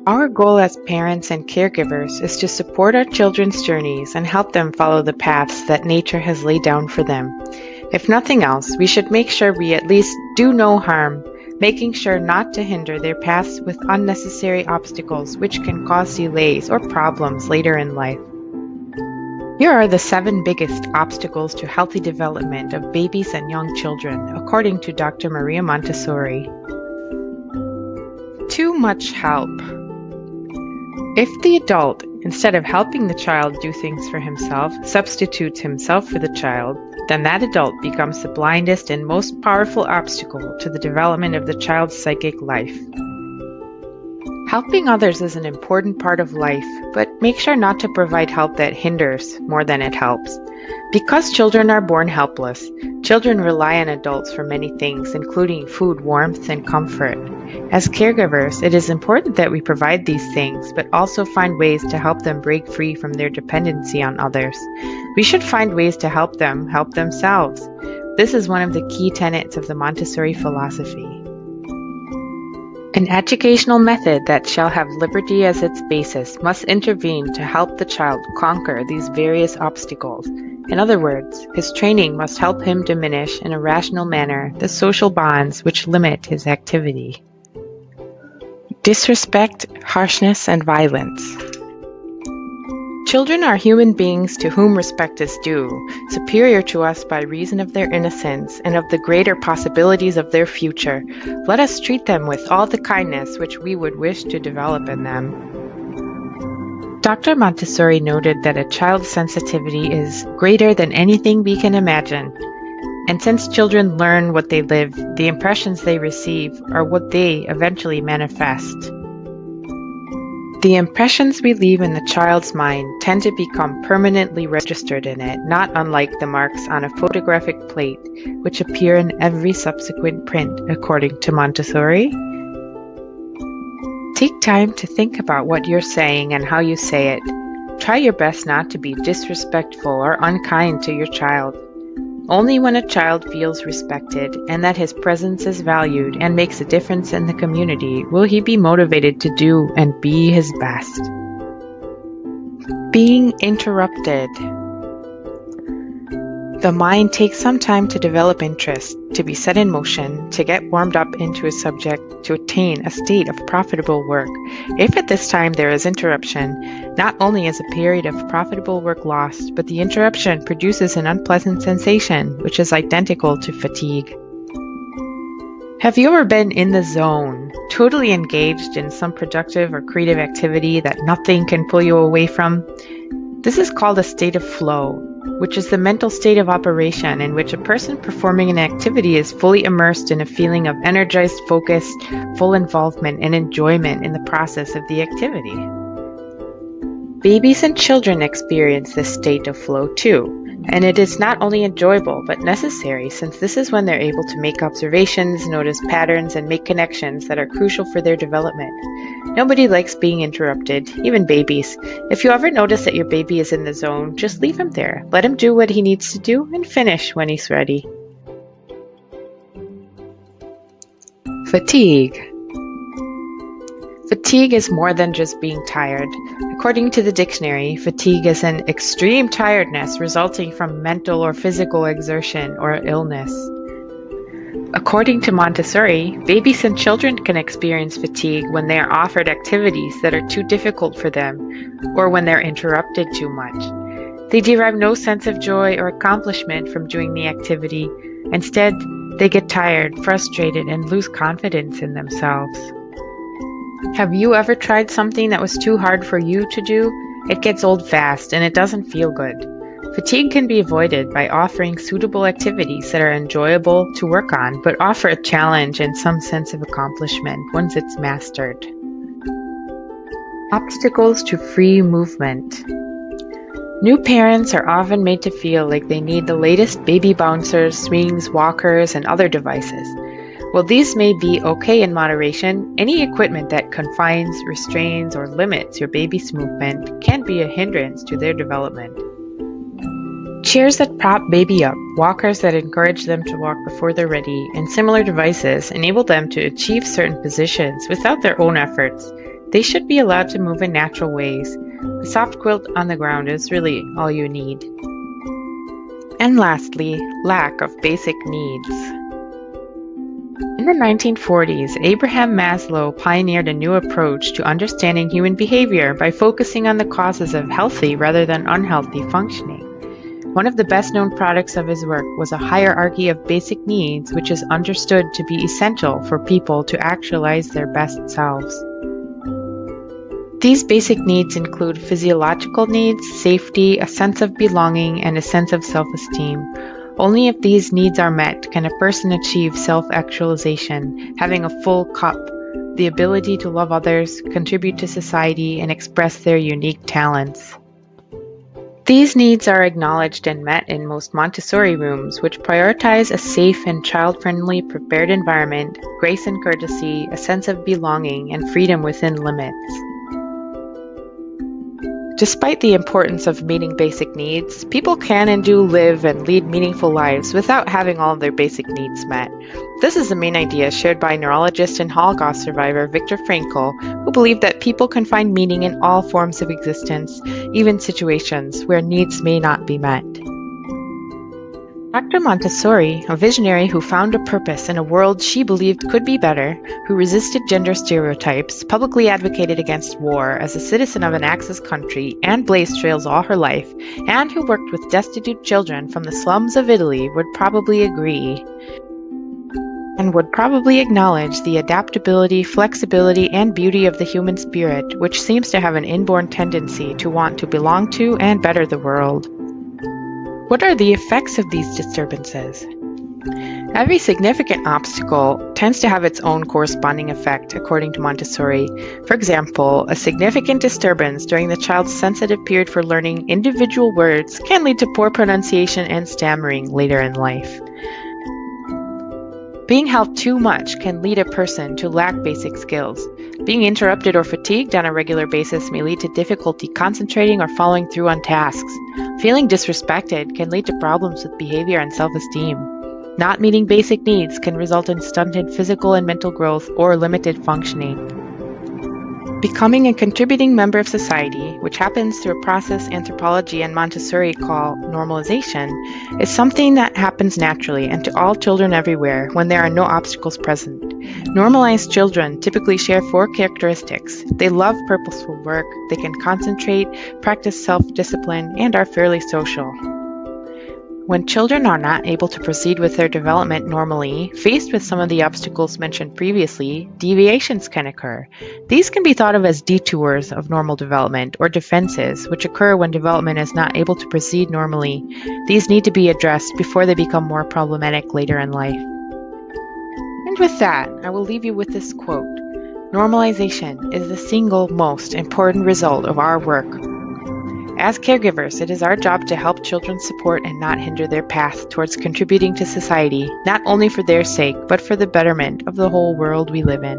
Our goal as parents and caregivers is to support our children's journeys and help them follow the paths that nature has laid down for them. If nothing else, we should make sure we at least do no harm, making sure not to hinder their paths with unnecessary obstacles which can cause delays or problems later in life. Here are the 7 biggest obstacles to healthy development of babies and young children, according to Dr. Maria Montessori. Too much help. If the adult, instead of helping the child do things for himself, substitutes himself for the child, then that adult becomes the blindest and most powerful obstacle to the development of the child's psychic life. Helping others is an important part of life, but make sure not to provide help that hinders more than it helps. Because children are born helpless, children rely on adults for many things, including food, warmth, and comfort. As caregivers, it is important that we provide these things, but also find ways to help them break free from their dependency on others. We should find ways to help them help themselves. This is one of the key tenets of the Montessori philosophy. An educational method that shall have liberty as its basis must intervene to help the child conquer these various obstacles. In other words, his training must help him diminish in a rational manner the social bonds which limit his activity. Disrespect, harshness, and violence. Children are human beings to whom respect is due, superior to us by reason of their innocence and of the greater possibilities of their future. Let us treat them with all the kindness which we would wish to develop in them. Dr. Montessori noted that a child's sensitivity is greater than anything we can imagine. And since children learn what they live, the impressions they receive are what they eventually manifest. The impressions we leave in the child's mind tend to become permanently registered in it, not unlike the marks on a photographic plate, which appear in every subsequent print, according to Montessori. Take time to think about what you're saying and how you say it. Try your best not to be disrespectful or unkind to your child. Only when a child feels respected and that his presence is valued and makes a difference in the community will he be motivated to do and be his best. Being interrupted. The mind takes some time to develop interest, to be set in motion, to get warmed up into a subject, to attain a state of profitable work. If at this time there is interruption, not only is a period of profitable work lost, but the interruption produces an unpleasant sensation, which is identical to fatigue. Have you ever been in the zone, totally engaged in some productive or creative activity that nothing can pull you away from? This is called a state of flow, which is the mental state of operation in which a person performing an activity is fully immersed in a feeling of energized focus, full involvement, and enjoyment in the process of the activity. Babies and children experience this state of flow too, and it is not only enjoyable but necessary, since this is when they're able to make observations, notice patterns, and make connections that are crucial for their development. Nobody likes being interrupted, even babies. If you ever notice that your baby is in the zone, just leave him there. Let him do what he needs to do and finish when he's ready. Fatigue. Fatigue is more than just being tired. According to the dictionary, fatigue is an extreme tiredness resulting from mental or physical exertion or illness. According to Montessori, babies and children can experience fatigue when they are offered activities that are too difficult for them, or when they're interrupted too much. They derive no sense of joy or accomplishment from doing the activity. Instead, they get tired, frustrated, and lose confidence in themselves. Have you ever tried something that was too hard for you to do? It gets old fast and it doesn't feel good. Fatigue can be avoided by offering suitable activities that are enjoyable to work on, but offer a challenge and some sense of accomplishment once it's mastered. Obstacles to free movement. New parents are often made to feel like they need the latest baby bouncers, swings, walkers, and other devices. While these may be okay in moderation, any equipment that confines, restrains, or limits your baby's movement can be a hindrance to their development. Chairs that prop baby up, walkers that encourage them to walk before they're ready, and similar devices enable them to achieve certain positions without their own efforts. They should be allowed to move in natural ways. A soft quilt on the ground is really all you need. And lastly, lack of basic needs. In the 1940s, Abraham Maslow pioneered a new approach to understanding human behavior by focusing on the causes of healthy rather than unhealthy functioning. One of the best-known products of his work was a hierarchy of basic needs, which is understood to be essential for people to actualize their best selves. These basic needs include physiological needs, safety, a sense of belonging, and a sense of self-esteem. Only if these needs are met can a person achieve self-actualization, having a full cup, the ability to love others, contribute to society, and express their unique talents. These needs are acknowledged and met in most Montessori rooms, which prioritize a safe and child-friendly prepared environment, grace and courtesy, a sense of belonging, and freedom within limits. Despite the importance of meeting basic needs, people can and do live and lead meaningful lives without having all of their basic needs met. This is the main idea shared by neurologist and Holocaust survivor Viktor Frankl, who believed that people can find meaning in all forms of existence, even situations where needs may not be met. Dr. Montessori, a visionary who found a purpose in a world she believed could be better, who resisted gender stereotypes, publicly advocated against war as a citizen of an Axis country, and blazed trails all her life, and who worked with destitute children from the slums of Italy, would probably agree and would probably acknowledge the adaptability, flexibility, and beauty of the human spirit, which seems to have an inborn tendency to want to belong to and better the world. What are the effects of these disturbances? Every significant obstacle tends to have its own corresponding effect, according to Montessori. For example, a significant disturbance during the child's sensitive period for learning individual words can lead to poor pronunciation and stammering later in life. Being helped too much can lead a person to lack basic skills. Being interrupted or fatigued on a regular basis may lead to difficulty concentrating or following through on tasks. Feeling disrespected can lead to problems with behavior and self-esteem. Not meeting basic needs can result in stunted physical and mental growth or limited functioning. Becoming a contributing member of society, which happens through a process anthropology and Montessori call normalization, is something that happens naturally and to all children everywhere when there are no obstacles present. Normalized children typically share 4 characteristics. They love purposeful work, they can concentrate, practice self-discipline, and are fairly social. When children are not able to proceed with their development normally, faced with some of the obstacles mentioned previously, deviations can occur. These can be thought of as detours of normal development or defenses, which occur when development is not able to proceed normally. These need to be addressed before they become more problematic later in life. And with that, I will leave you with this quote. Normalization is the single most important result of our work. As caregivers, it is our job to help children support and not hinder their path towards contributing to society, not only for their sake, but for the betterment of the whole world we live in.